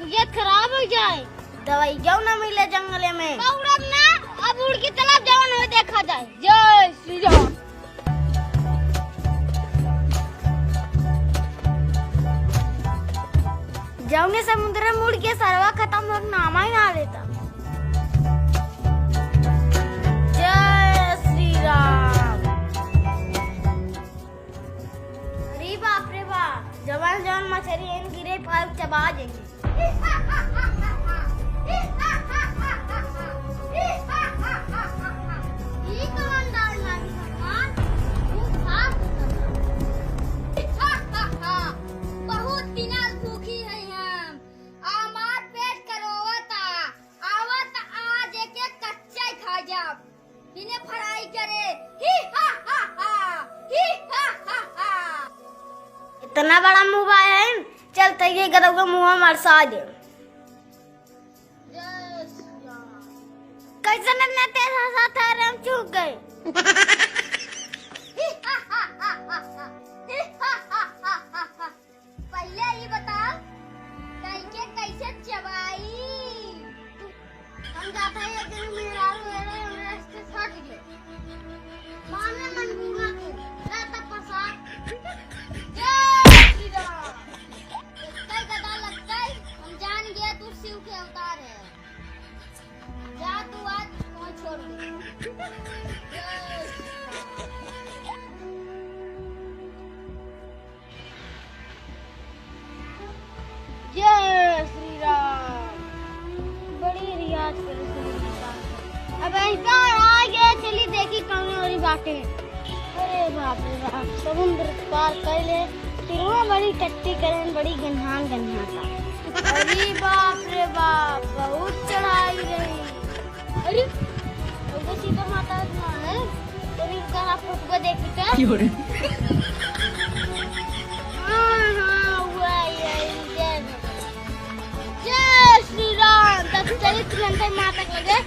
तबीयत खराब हो जाए। दवाई क्यों ना मिले जंगले में? उड़ब ना, अब उड़ की तालाब जाओ ना देखा जाए। जय श्री राम। जाऊंगे समुद्र में उड़ के सरवा खत्म हो नामा ही ना लेता। जय श्री राम। अरे बाप रे बाप, जवान जवान मछली इन गिरे फाल चबा देंगे। फ्राई करे। इतना बड़ा मुंह है, चलते ही गदव का मुंह मरसा दे। कैसे न तेरा साथ है, हम चूक गए। पहले ये बताओ कैसे चबाई। हम जाते हैं एक दिन मेरा रास्ते छट गए। माने मन बुआ के रात प्रसाद। जय श्री राम। इतना गदा लगता है, हम जान गए तू शिव के अवतार है। जा तू आज कौन छोड़ दे। जय श्री राम। बड़ी रियाज करे अब ऐसा आ गया, चली देखी कौन और बातें। अरे बाप रे बाप, समुद्र पार कर ले, तिरुआ बड़ी टट्टी करें, बड़ी गन्हान गन्हाता। अरे बाप रे बाप, बहुत चढ़ाई रही। अरे वो सीधा माता है, तेरी कहाँ फुटको देखी क्या? हाँ हुआ ये। जय श्री राम। 40 घंटे माता लगे,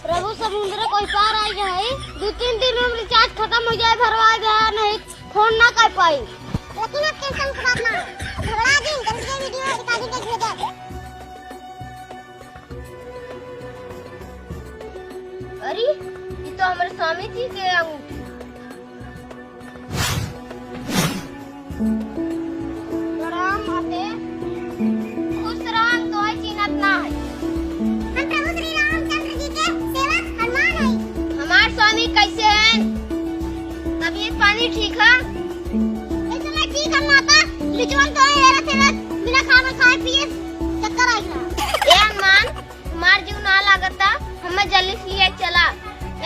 प्रभु समुद्र कोई पार आ गया है। 2-3 दिन में रिचार्ज खत्म हो जाए, भरवा गया नहीं, फोन ना कर पाई। लेकिन अब टेंशन खराब ना, थोड़ा दिन जल्दी से वीडियो रिकॉर्डिंग कर भेजा। अरे ये तो हमारे स्वामी जी के अंगूठी। प्रणाम माते। खुश राम तो है, चिन्हत ना है। हम प्रभु श्री रामचंद्र जी के सेवक हनुमान हैं। हमारे स्वामी कैसे हैं? तबीयत पानी ठीक है? इस समय ठीक है माता, लिचवन तो है बिना खाना खाए पिए चक्कर आ गया। ए हनुमान, तुम्हार जीव ना लागता, हमें जल्दी से लिए चला।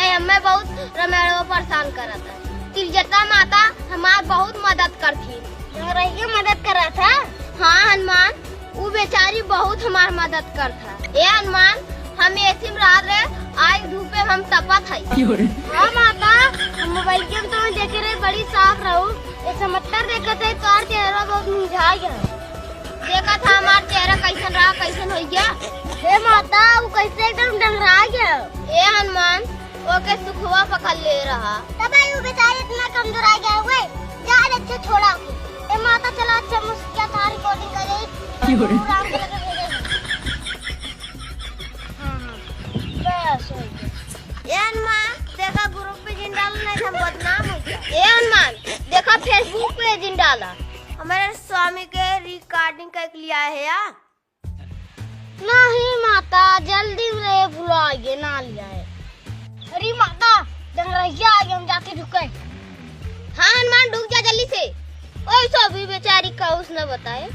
हमें बहुत रमेड़ो परेशान करता। तिलजता माता हमार बहुत मदद करती। मदद करा था? हाँ हनुमान, वो बेचारी बहुत हमार मदद करता। ए हनुमान, हम ऐसी रात रहे, आज धूप में हम तपत है। हाँ माता, हम मोबाइल के तो देखे रहे, बड़ी साफ रहू। समत्तर देखा था, तार चेहरा बहुत मुरझा गया। देखा था हमार चेहरा कैसन रहा, कैसन हो गया। हे माता, वो कैसे एकदम डंगरा गया। ए हनुमान, ओके सुखवा पकड़ ले रहा। तब आई वो बेचारी इतना कमजोर आ गया हुए, जा अच्छे छोड़ा। ए माता चला, अच्छा मुझे था रिकॉर्डिंग कर रही। बस हो गया। ए हनुमान, देखा ग्रुप पे जिन डाला नहीं, हम बदनाम हो गया। ए हनुमान, देखा फेसबुक पे जिन डाला, हमारे स्वामी के रिकॉर्डिंग कर लिया है या नहीं? माता जल्दी में भुला गए, ना लिया है। अरे माता, डंगरैया आ गया, हम जाके रुके। हाँ हनुमान, ढुक जा जल्दी से। ओए सभी बेचारी का उसने बताए।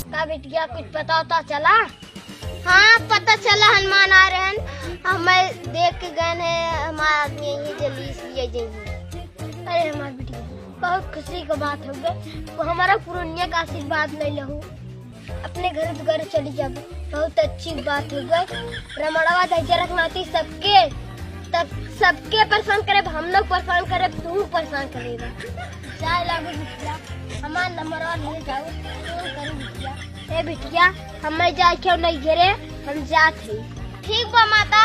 का बेटिया कुछ पता चला? हाँ पता चला, हनुमान आ रहे हैं। हमें देख के गए हैं, हमारे आदमी यही जल्दी से लिए जाएंगे। अरे हमारी बेटिया, बहुत खुशी की बात हो गई। वो हमारा पुरानिया का आशीर्वाद ले लहू, अपने घर चली जाओ। बहुत अच्छी बात हो गई। रमणवा धैर्य रखना थी सबके, तब सबके परेशान करे, हम लोग परेशान करे, तू परेशान करेगा। चाय लागू बिटिया, हमारा नंबर ले जाओ, तो करी बिटिया। ए बिटिया, हमें जाए क्यों नहीं घेरे, हम जाते। ठीक बा माता।